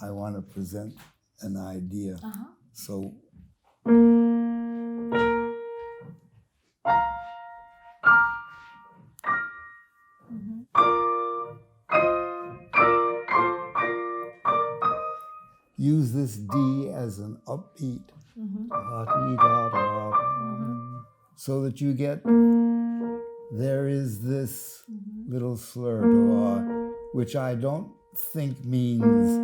I want to present an idea. So use this D as an upbeat, so that you get, there is this little slur, which I don't think means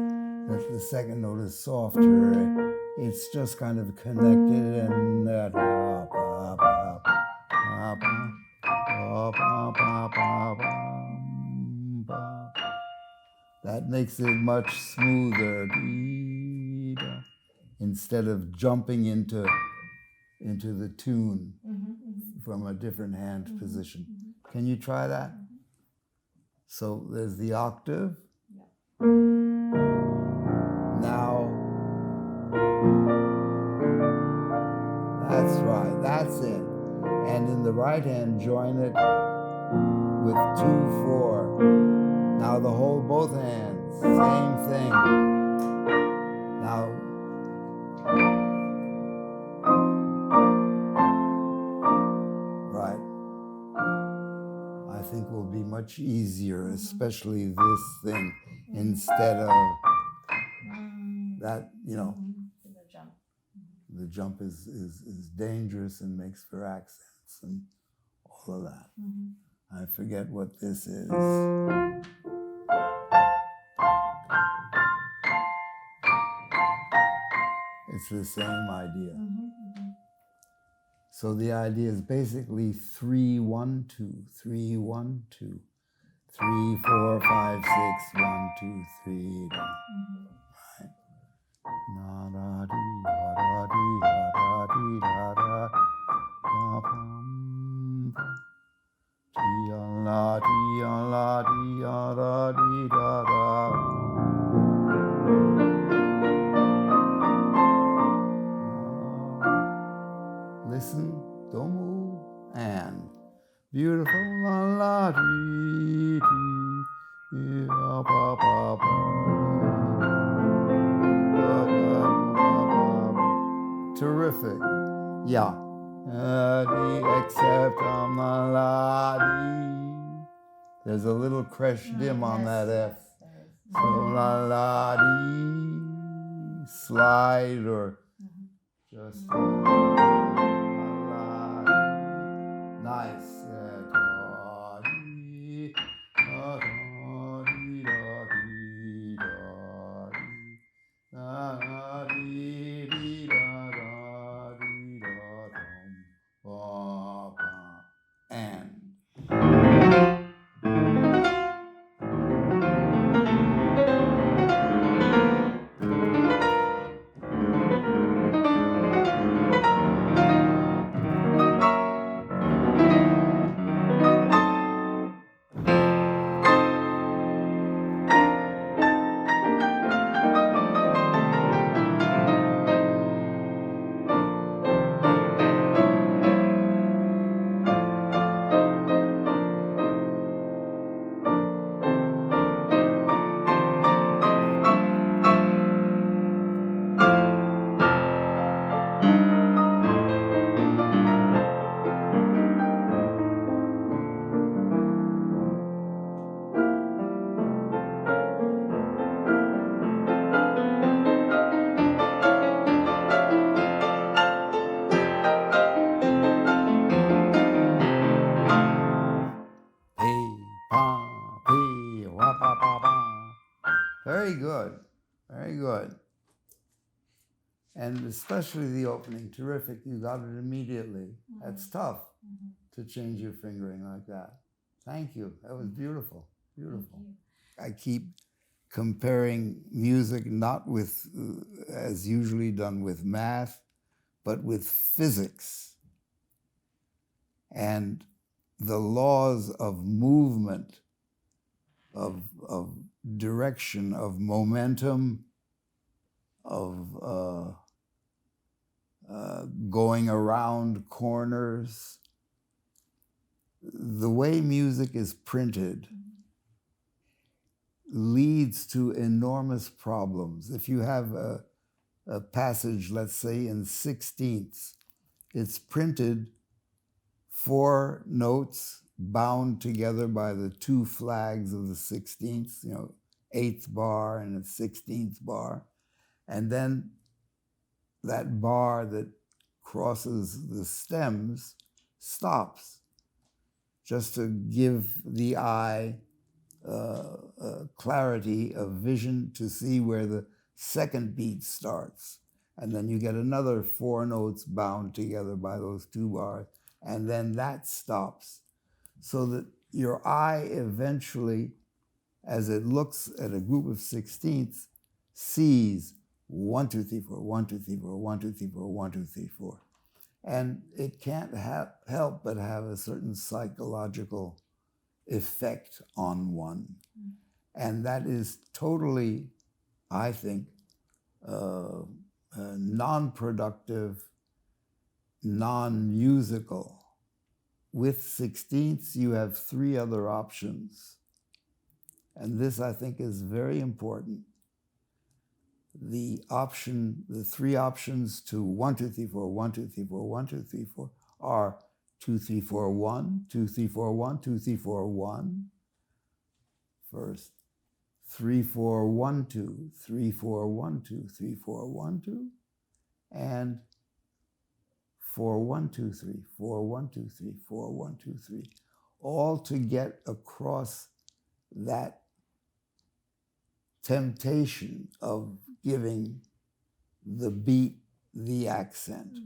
that the second note is softer. It's just kind of connected and that makes it much smoother instead of jumping into the tune from a different hand position. Can you try that? So there's the octave. Now, that's right, that's it. And in the right hand, join it with 2/4. Now the whole, both hands, same thing. Now, right. I think will be much easier, especially this thing, instead of that, you know. The jump is dangerous and makes for accents and all of that. I forget what this is. It's the same idea. So the idea is basically 3-1-2, 3-1-2, 3-4-5-6-1-2-3. Right. Na da dee da da dee da da dee da da da pum dee la dee la dee da dee da da. Listen, don't move, and beautiful la la dee dee pa pa pa. Terrific. Yeah. Except there's a little crash dim on that F. So la la dee. Slide or just la la. Nice. Da dee da dee da dee da dee dee da da dee da dum ba ba and. Very good, very good. And especially the opening, terrific. You got it immediately. That's tough to change your fingering like that. Thank you. That was beautiful, beautiful. I keep comparing music not with, as usually done with math, but with physics. And the laws of movement, of direction, of momentum, of going around corners. The way music is printed leads to enormous problems. If you have a passage, let's say in sixteenths, it's printed 4 notes bound together by the 2 flags of the sixteenths, 8th bar and a 16th bar. And then that bar that crosses the stems stops, just to give the eye clarity of vision to see where the second beat starts. And then you get another 4 notes bound together by those 2 bars, and then that stops. So that your eye eventually, as it looks at a group of sixteenths, sees 1, 2, 3, 4, 1, 2, 3, 4, 1, 2, 3, 4, 1, 2, 3, 4. And it can't help but have a certain psychological effect on one. And that is totally, I think, non-productive, non-musical. With sixteenths, you have 3 other options. And this, I think, is very important. The 3 options to 1, 2, 3, 4, 1, 2, 3, 4, 1, 2, 3, 4 are 2, 3, 4, 1, 2, 3, 4, 1, 2, 3, 4, 1. First, 3, 4, 1, 2, 3, 4, 1, 2, 3, 4, 1, 2, and 4, 1, 2, 3, 4, 1, 2, 3, 4, 1, 2, 3, all to get across that temptation of giving the beat the accent.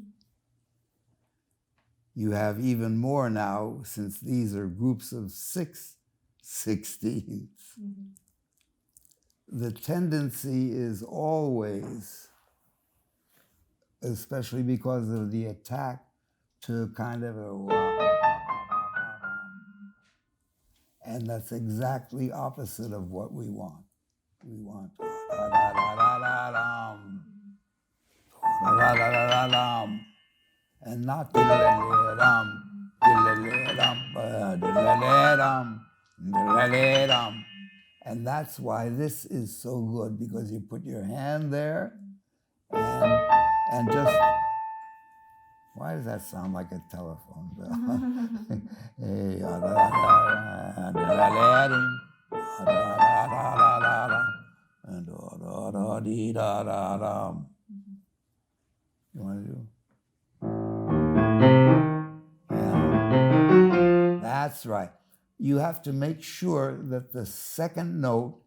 You have even more now, since these are groups of 6 sixteenths. The tendency is always, especially because of the attack, to kind of and that's exactly opposite of what we want. We want and not and that's why this is so good, because you put your hand there and just, why does that sound like a telephone bell? You want to do? Yeah. That's right. You have to make sure that the second note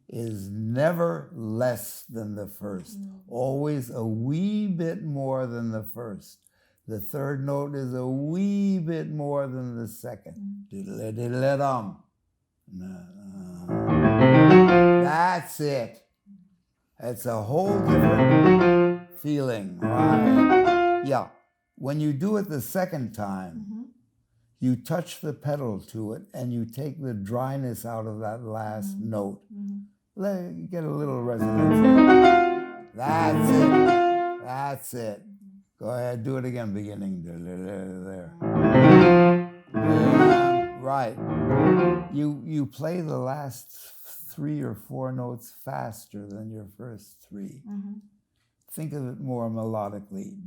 is never less than the first. Always a wee bit more than the first. The third note is a wee bit more than the second. That's it. It's a whole different feeling, right? Yeah. When you do it the second time, you touch the pedal to it and you take the dryness out of that last note. You get a little resonance. That's it. That's it. Go ahead, do it again, beginning. There. Right. You play the last 3 or 4 notes faster than your first 3. Think of it more melodically.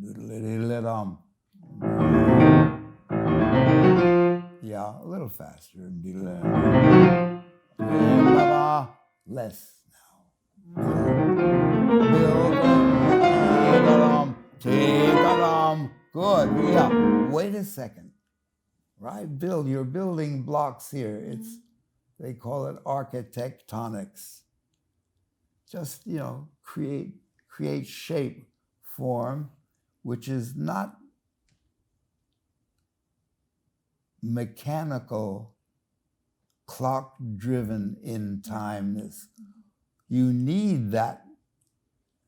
Yeah, a little faster. Less now. Good. Yeah. Wait a second. Right? You're building blocks here. They call it architectonics. Just, create shape, form, which is not mechanical, clock-driven in-timeness. You need that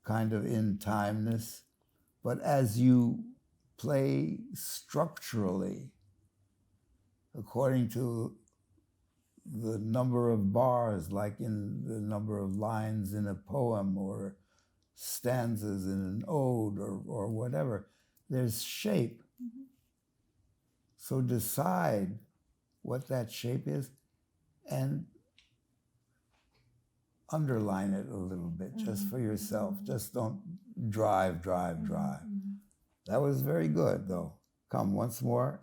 kind of in-timeness, but as you play structurally, according to the number of bars, like in the number of lines in a poem or stanzas in an ode or whatever, there's shape. So decide what that shape is and underline it a little bit just for yourself. Just don't drive. That was very good, though. Come, once more.